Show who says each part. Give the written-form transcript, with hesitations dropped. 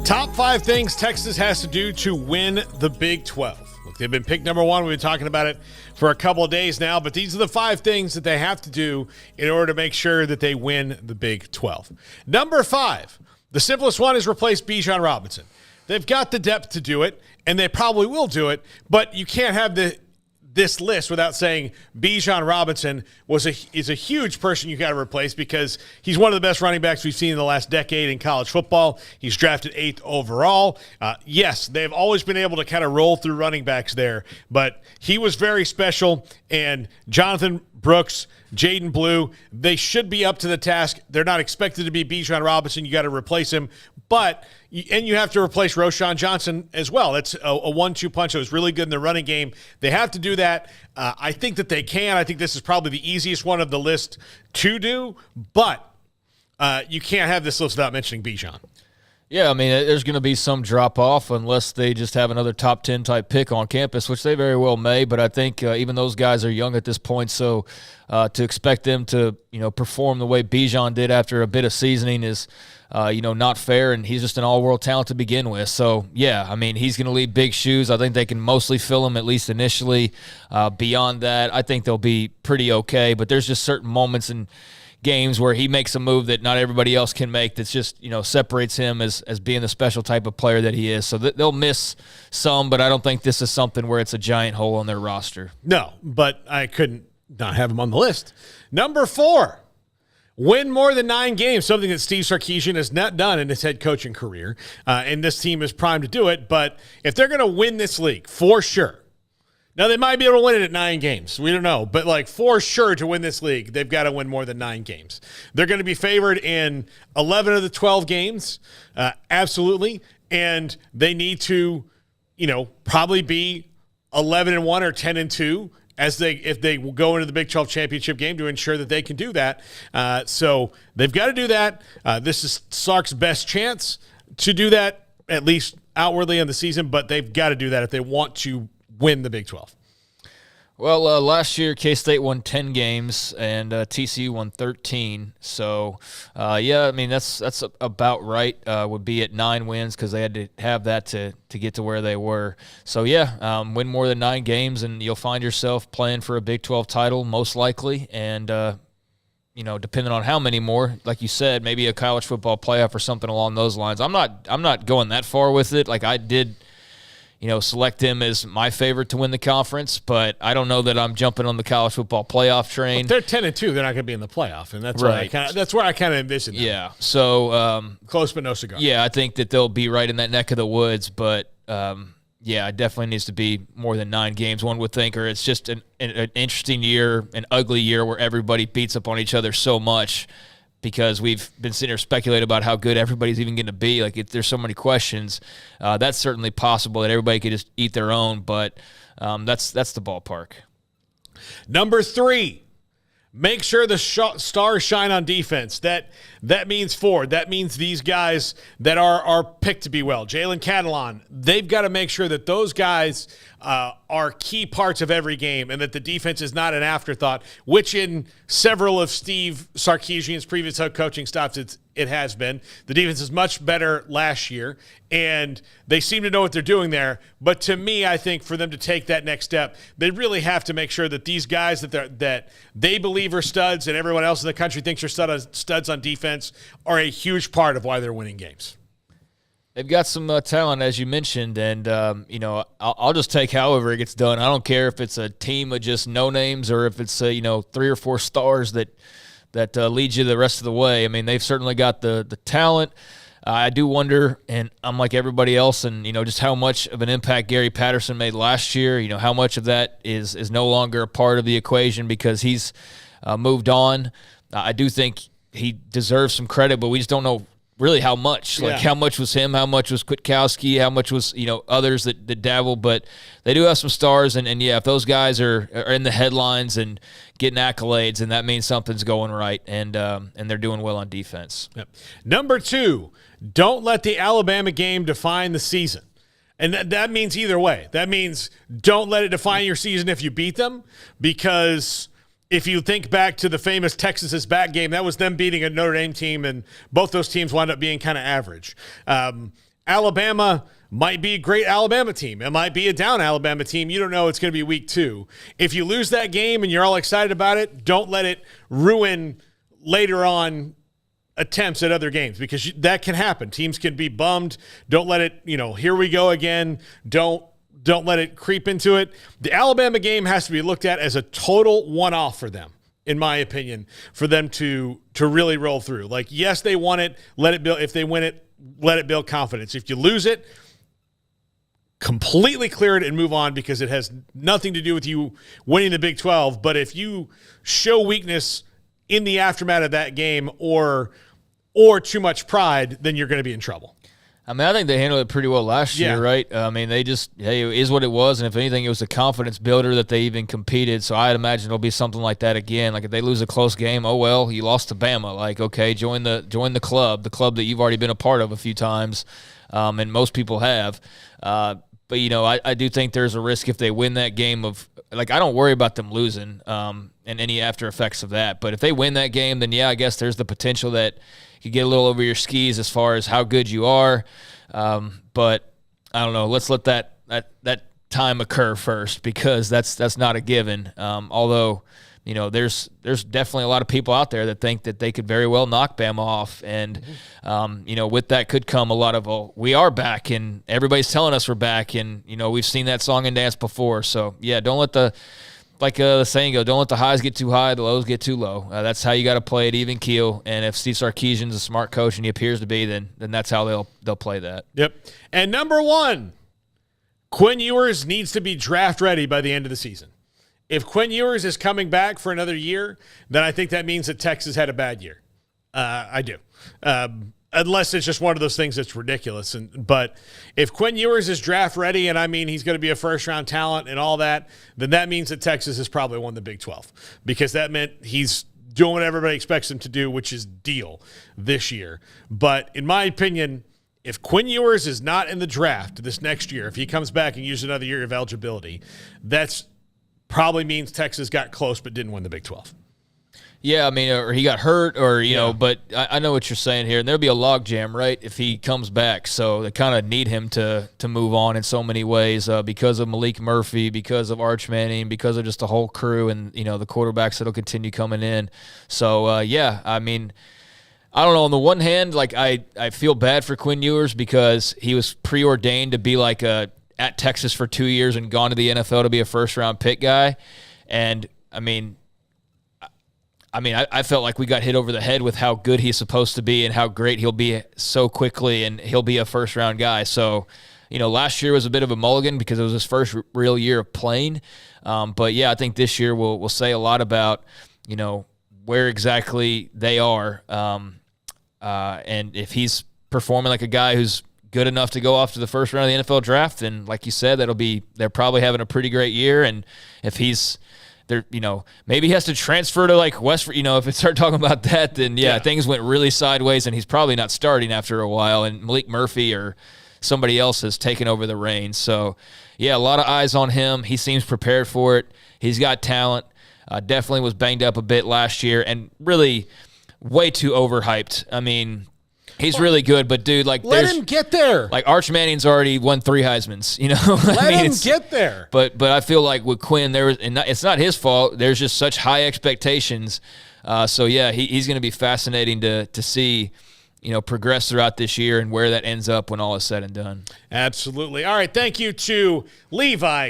Speaker 1: Top 5 things Texas has to do to win the Big 12. Look, they've been picked number one. We've been talking about it for a couple of days now, but these are the 5 things that they have to do in order to make sure that they win the Big 12. Number 5, the simplest one is replace Bichon Robinson. They've got the depth to do it, and they probably will do it, but you can't have this list without saying Bichon Robinson is a huge person you got to replace because he's one of the best running backs we've seen in the last decade in college football. He's drafted 8th overall. Yes, they've always been able to kind of roll through running backs there, but he was very special, and Jonathan Brooks, Jaden Blue, they should be up to the task. They're not expected to be Bichon Robinson. You got to replace him, and you have to replace Roschon Johnson as well. That's a 1-2 punch that was really good in the running game. They have to do that. I think that they can. I think this is probably the easiest one of the list to do, but you can't have this list without mentioning Bichon.
Speaker 2: Yeah, I mean, there's going to be some drop-off unless they just have another top 10 type pick on campus, which they very well may, but I think even those guys are young at this point, so to expect them to, perform the way Bichon did after a bit of seasoning is, not fair, and he's just an all-world talent to begin with. So, yeah, I mean, he's going to leave big shoes. I think they can mostly fill them, at least initially. Beyond that, I think they'll be pretty okay, but there's just certain moments in games where he makes a move that not everybody else can make that's just, separates him as being the special type of player that he is. So they'll miss some, but I don't think this is something where it's a giant hole on their roster.
Speaker 1: No, but I couldn't not have him on the list. Number 4, win more than 9 games, something that Steve Sarkisian has not done in his head coaching career, and this team is primed to do it. But if they're going to win this league, for sure, now, they might be able to win it at 9 games. We don't know. But, for sure to win this league, they've got to win more than 9 games. They're going to be favored in 11 of the 12 games, absolutely. And they need to, probably be 11-1 or 10-2 if they go into the Big 12 championship game to ensure that they can do that. So they've got to do that. This is Sark's best chance to do that, at least outwardly in the season. But they've got to do that if they want to win the Big 12.
Speaker 2: Well, last year K-State won 10 games and TCU won 13. So, I mean that's about right. Would be at 9 wins because they had to have that to get to where they were. So win more than 9 games and you'll find yourself playing for a Big 12 title most likely. And depending on how many more, like you said, maybe a college football playoff or something along those lines. I'm not going that far with it. Like I did. Select him as my favorite to win the conference, but I don't know that I'm jumping on the college football playoff train.
Speaker 1: Well, they're 10-2; they're not going to be in the playoff, and that's right. That's where I kind of envision them.
Speaker 2: Yeah, so
Speaker 1: close but no cigar.
Speaker 2: Yeah, I think that they'll be right in that neck of the woods, but it definitely needs to be more than 9 games. One would think, or it's just an interesting year, an ugly year where everybody beats up on each other so much. Because we've been sitting here speculating about how good everybody's even going to be. If there's so many questions, that's certainly possible that everybody could just eat their own, but that's the ballpark.
Speaker 1: Number 3, make sure the stars shine on defense. That means Ford. That means these guys that are picked to be well. Jalen Catalina, they've got to make sure that those guys are key parts of every game and that the defense is not an afterthought, which in several of Steve Sarkisian's previous head coaching stops, it has been. The defense is much better last year, and they seem to know what they're doing there. But to me, I think for them to take that next step, they really have to make sure that these guys that they believe are studs and everyone else in the country thinks are studs on defense are a huge part of why they're winning games.
Speaker 2: They've got some talent, as you mentioned, and, I'll just take however it gets done. I don't care if it's a team of just no-names or if it's, 3 or 4 stars that lead you the rest of the way. I mean, they've certainly got the talent. I do wonder, and I'm like everybody else, and, just how much of an impact Gary Patterson made last year, how much of that is no longer a part of the equation because he's moved on. I do think he deserves some credit, but we just don't know really how much. How much was him, how much was Kwiatkowski, how much was, others that dabble. But they do have some stars, and if those guys are in the headlines and getting accolades, and that means something's going right, and they're doing well on defense.
Speaker 1: Yep. Number 2, don't let the Alabama game define the season. And that means either way. That means don't let it define your season if you beat them, because if you think back to the famous Texas is back game, that was them beating a Notre Dame team, and both those teams wound up being kind of average. Alabama might be a great Alabama team. It might be a down Alabama team. You don't know. It's going to be week 2. If you lose that game and you're all excited about it, don't let it ruin later on attempts at other games, because that can happen. Teams can be bummed. Don't let it, here we go again. Don't let it creep into it. The Alabama game has to be looked at as a total one-off for them, in my opinion, for them to really roll through. Like, yes, they won it. Let it build. If they win it, let it build confidence. If you lose it, completely clear it and move on, because it has nothing to do with you winning the Big 12. But if you show weakness in the aftermath of that game or too much pride, then you're going to be in trouble.
Speaker 2: I mean, I think they handled it pretty well last year, right? I mean, they just, hey, it is what it was, and if anything, it was a confidence builder that they even competed. So I'd imagine it'll be something like that again. Like, if they lose a close game, oh well, you lost to Bama. Like, okay, join the club that you've already been a part of a few times, and most people have. But I do think there's a risk if they win that game of, like, I don't worry about them losing and any after effects of that. But if they win that game, then yeah, I guess there's the potential that you get a little over your skis as far as how good you are. But I don't know. Let's let that time occur first, because that's not a given. Although, there's definitely a lot of people out there that think that they could very well knock Bama off. And, with that could come a lot of, we are back and everybody's telling us we're back. And, we've seen that song and dance before. So, yeah, don't let the saying go, don't let the highs get too high, the lows get too low. That's how you got to play it even keel. And if Steve Sarkisian's a smart coach, and he appears to be, then that's how they'll play that.
Speaker 1: Yep. And number 1, Quinn Ewers needs to be draft ready by the end of the season. If Quinn Ewers is coming back for another year, then I think that means that Texas had a bad year. I do. Unless it's just one of those things that's ridiculous. But if Quinn Ewers is draft ready, and I mean he's going to be a first-round talent and all that, then that means that Texas has probably won the Big 12, because that meant he's doing what everybody expects him to do, which is deal this year. But in my opinion, if Quinn Ewers is not in the draft this next year, if he comes back and uses another year of eligibility, that's probably means Texas got close but didn't win the Big 12.
Speaker 2: Yeah, I mean, or he got hurt, or, but I know what you're saying here. And there'll be a logjam, right, if he comes back. So they kind of need him to move on in so many ways, because of Malik Murphy, because of Arch Manning, because of just the whole crew and, the quarterbacks that'll continue coming in. So, yeah, I mean, I don't know. On the one hand, like, I feel bad for Quinn Ewers, because he was preordained to be like at Texas for 2 years and gone to the NFL to be a first-round pick guy. And, I felt like we got hit over the head with how good he's supposed to be and how great he'll be so quickly, and he'll be a first-round guy. So, last year was a bit of a mulligan because it was his first real year of playing. But, yeah, I think this year will say a lot about, where exactly they are. And if he's performing like a guy who's good enough to go off to the first round of the NFL draft, then, like you said, they're probably having a pretty great year. And if he's there, maybe he has to transfer to like West, if it start talking about that, then yeah, things went really sideways and he's probably not starting after a while. And Malik Murphy or somebody else has taken over the reins. So yeah, a lot of eyes on him. He seems prepared for it. He's got talent. Definitely was banged up a bit last year and really way too overhyped. I mean, he's really good, but dude, like,
Speaker 1: let him get there.
Speaker 2: Like, Arch Manning's already won 3 Heismans,
Speaker 1: Let him get there.
Speaker 2: But I feel like with Quinn, it's not his fault. There's just such high expectations. So yeah, he's going to be fascinating to see, progress throughout this year and where that ends up when all is said and done.
Speaker 1: Absolutely. All right, thank you to Levi